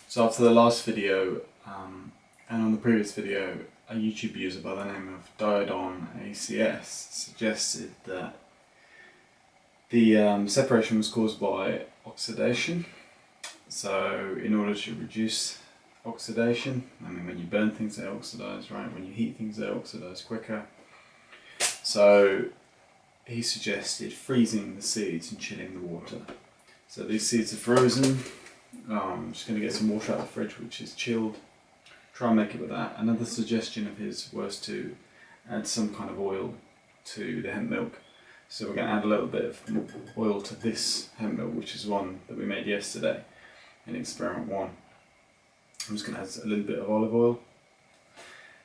So after the last video and on the previous video, a YouTube user by the name of Diodon ACS suggested that the separation was caused by oxidation. So in order to reduce oxidation, I mean when you burn things they oxidize, right? When you heat things they oxidize quicker. So he suggested freezing the seeds and chilling the water. So these seeds are frozen. I'm just going to get some water out of the fridge which is chilled. Try and make it with that. Another suggestion of his was to add some kind of oil to the hemp milk. So we're going to add a little bit of oil to this hemp milk, which is one that we made yesterday in experiment 1. I'm just going to add a little bit of olive oil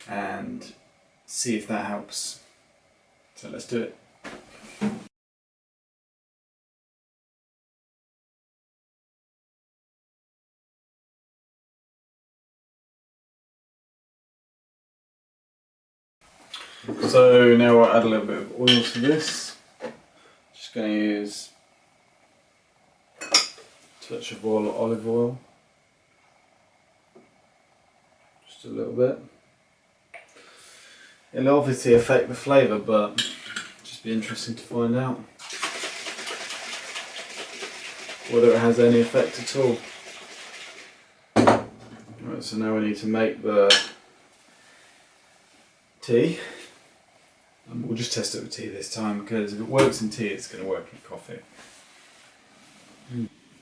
and see if that helps. So let's do it. So now I'll add a little bit of oil to this. Just going to use a touch of olive oil. Just a little bit. It'll obviously affect the flavour, but just be interesting to find out whether it has any effect at all. Right, so now we need to make the tea. We'll just test it with tea this time, because if it works in tea it's going to work in coffee.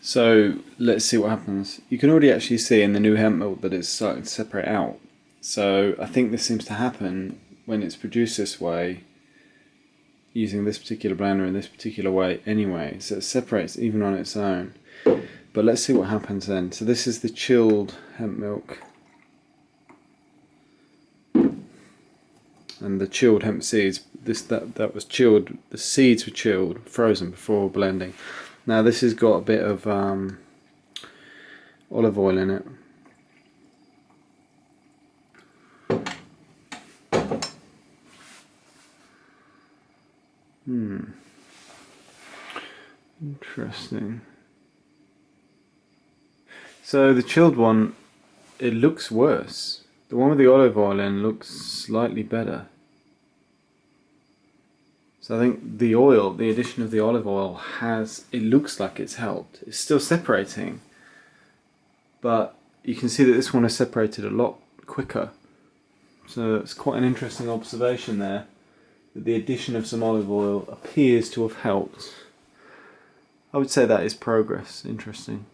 So let's see what happens. You can already actually see in the new hemp milk that it's starting to separate out. So I think this seems to happen when it's produced this way, using this particular blender in this particular way anyway. So it separates even on its own. But let's see what happens then. So this is the chilled hemp milk. And the chilled hemp seeds, that was chilled, the seeds were chilled, frozen before blending. Now this has got a bit of olive oil in it. Interesting. So the chilled one, it looks worse. The one with the olive oil in looks slightly better. So I think the oil, the addition of the olive oil it looks like it's helped. It's still separating, but you can see that this one is separated a lot quicker. So it's quite an interesting observation there, that the addition of some olive oil appears to have helped. I would say that is progress. Interesting.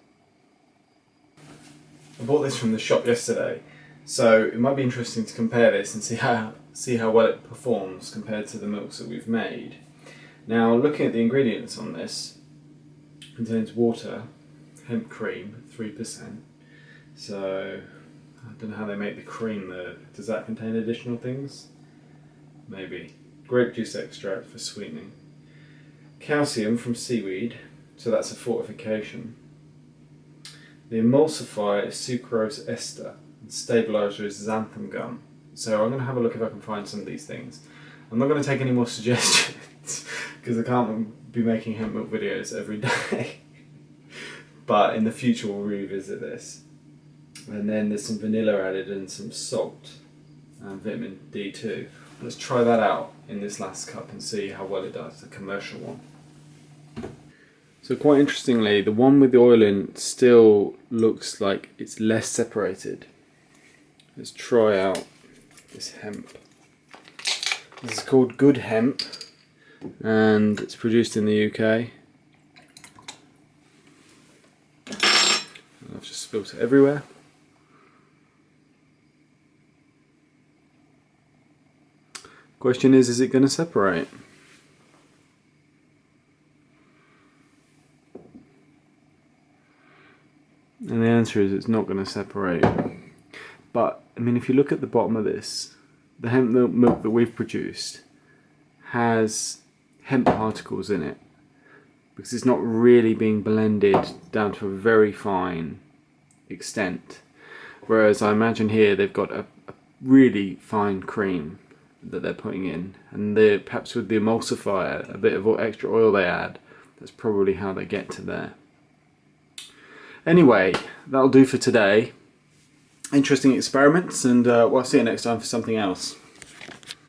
I bought this from the shop yesterday, so it might be interesting to compare this and see how well it performs compared to the milks that we've made. Now, looking at the ingredients on this, it contains water, hemp cream, 3%. So I don't know how they make the cream there. Does that contain additional things? Maybe. Grape juice extract for sweetening. Calcium from seaweed, so that's a fortification. The emulsifier is sucrose ester, and stabilizer is xanthan gum. So I'm going to have a look if I can find some of these things. I'm not going to take any more suggestions because I can't be making hemp milk videos every day. But in the future we'll revisit this. And then there's some vanilla added and some salt and vitamin D too. Let's try that out in this last cup and see how well it does, the commercial one. So quite interestingly, the one with the oil in still looks like it's less separated. Let's try out this hemp. This is called Good Hemp and it's produced in the UK. I've just spilt it everywhere. Question is it going to separate? And the answer is it's not going to separate. But I mean, if you look at the bottom of this, the hemp milk that we've produced has hemp particles in it because it's not really being blended down to a very fine extent. Whereas I imagine here they've got a really fine cream that they're putting in, and perhaps with the emulsifier, a bit of extra oil they add, that's probably how they get to there. Anyway, that'll do for today. interesting experiments, and we'll see you next time for something else.